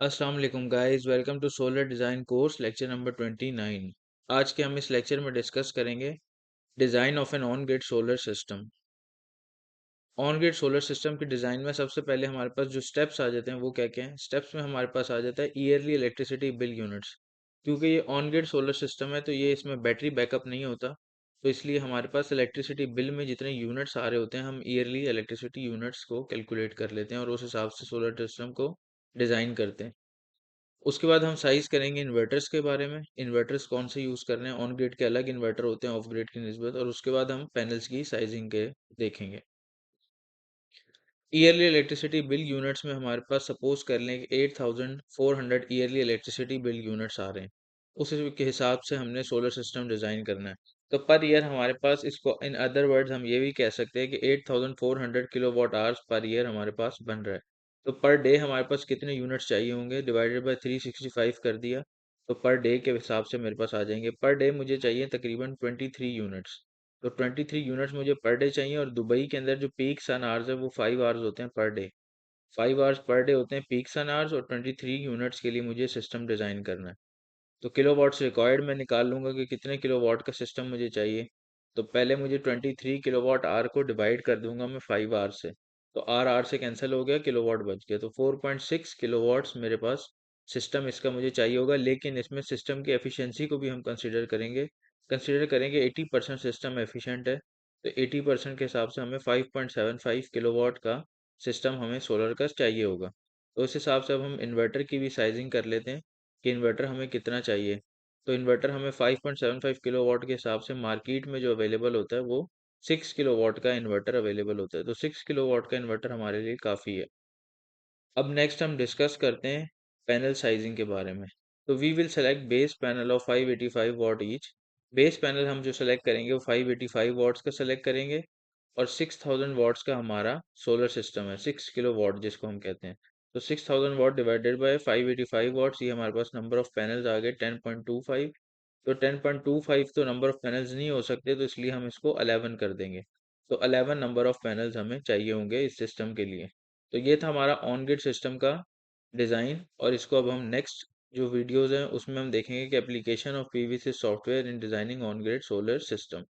अस्सलाम वालेकुम guys, welcome to solar design course lecture number 29। आज के हम इस लेक्चर में डिस्कस करेंगे design of an on grid solar system. On grid solar system के डिज़ाइन में सबसे पहले हमारे पास जो स्टेप्स आ जाते हैं वो क्या क्या हैं। स्टेप्स में हमारे पास आ जाता है ईयरली इलेक्ट्रिसिटी बिल यूनिट्स। क्योंकि ये ऑन ग्रिड सोलर सिस्टम है तो ये इसमें बैटरी बैकअप नहीं होता, तो इसलिए हमारे पास इलेक्ट्रिसिटी बिल में जितने यूनिट्स आ रहे होते हैं हम ईयरली इलेक्ट्रिसिटी यूनिट्स को कैलकुलेट कर लेते हैं और उस हिसाब से सोलर सिस्टम को डिज़ाइन करते हैं। उसके बाद हम साइज़ करेंगे इन्वर्टर्स के बारे में, इन्वर्टर्स कौन से यूज़ करने हैं, ऑन ग्रिड के अलग इन्वर्टर होते हैं ऑफ ग्रिड की निस्बत, और उसके बाद हम पैनल्स की साइजिंग के देखेंगे। ईयरली इलेक्ट्रिसिटी बिल यूनिट्स में हमारे पास सपोज कर लें कि 8400 ईयरली इलेक्ट्रिसिटी बिल यूनिट्स आ रहे हैं। उस के हिसाब से हमने सोलर सिस्टम डिज़ाइन करना है। तो पर ईयर हमारे पास, इसको इन अदर वर्ड्स हम ये भी कह सकते हैं कि 8400 किलोवाट आवर्स पर ईयर हमारे पास बन रहा है। तो पर डे हमारे पास कितने यूनिट्स चाहिए होंगे, डिवाइडेड बाय 365 कर दिया, तो पर डे के हिसाब से मेरे पास आ जाएंगे। पर डे मुझे चाहिए तकरीबन 23 यूनिट्स। तो 23 यूनिट्स मुझे पर डे चाहिए, और दुबई के अंदर जो पीक सन आवर्स है वो 5 आवर्स होते हैं per day. 5 hours per day होते हैं पीक सन आवर्स, और 23 यूनिट्स के लिए मुझे सिस्टम डिज़ाइन करना है। तो किलोवाट्स रिक्वायर्ड मैं निकाल लूंगा कि कितने किलोवाट का सिस्टम मुझे चाहिए। तो पहले मुझे 23 किलोवाट आर को डिवाइड कर दूंगा मैं 5 आर से। तो आर आर से कैंसिल हो गया, किलोवाट बच गया। तो 4.6 किलोवाट्स मेरे पास सिस्टम इसका मुझे चाहिए होगा। लेकिन इसमें सिस्टम की एफिशिएंसी को भी हम कंसिडर करेंगे 80% सिस्टम एफिशिएंट है, तो 80% के हिसाब से हमें 5.75 किलोवाट का सिस्टम हमें सोलर का चाहिए होगा। तो उस हिसाब से अब हम इन्वर्टर की भी साइजिंग कर लेते हैं कि इन्वर्टर हमें कितना चाहिए। तो इन्वर्टर हमें 5.75 किलोवाट के हिसाब से मार्केट में जो अवेलेबल होता है वो 6 किलोवाट का इन्वर्टर अवेलेबल होता है। तो 6 किलोवाट का इन्वर्टर हमारे लिए काफ़ी है। अब नेक्स्ट हम डिस्कस करते हैं पैनल साइजिंग के बारे में। तो we will select base panel of 585 watt each. Base panel हम जो सेलेक्ट करेंगे वो 585 वॉट्स का सेलेक्ट करेंगे, और 6000 वॉट्स का हमारा सोलर सिस्टम है, 6 किलो वॉट जिसको हम कहते हैं। तो 6000 वॉट डिवाइडेड बाय 585 वॉट्स, ये हमारे पास नंबर ऑफ पैनल्स आ गए 10.25। तो 10.25 तो नंबर ऑफ पैनल्स नहीं हो सकते, तो इसलिए हम इसको 11 कर देंगे। तो 11 नंबर ऑफ पैनल्स हमें चाहिए होंगे इस सिस्टम के लिए। तो ये था हमारा ऑन ग्रिड सिस्टम का डिज़ाइन, और इसको अब हम नेक्स्ट जो वीडियोज़ हैं उसमें हम देखेंगे कि application of PVC software in designing on grid solar system.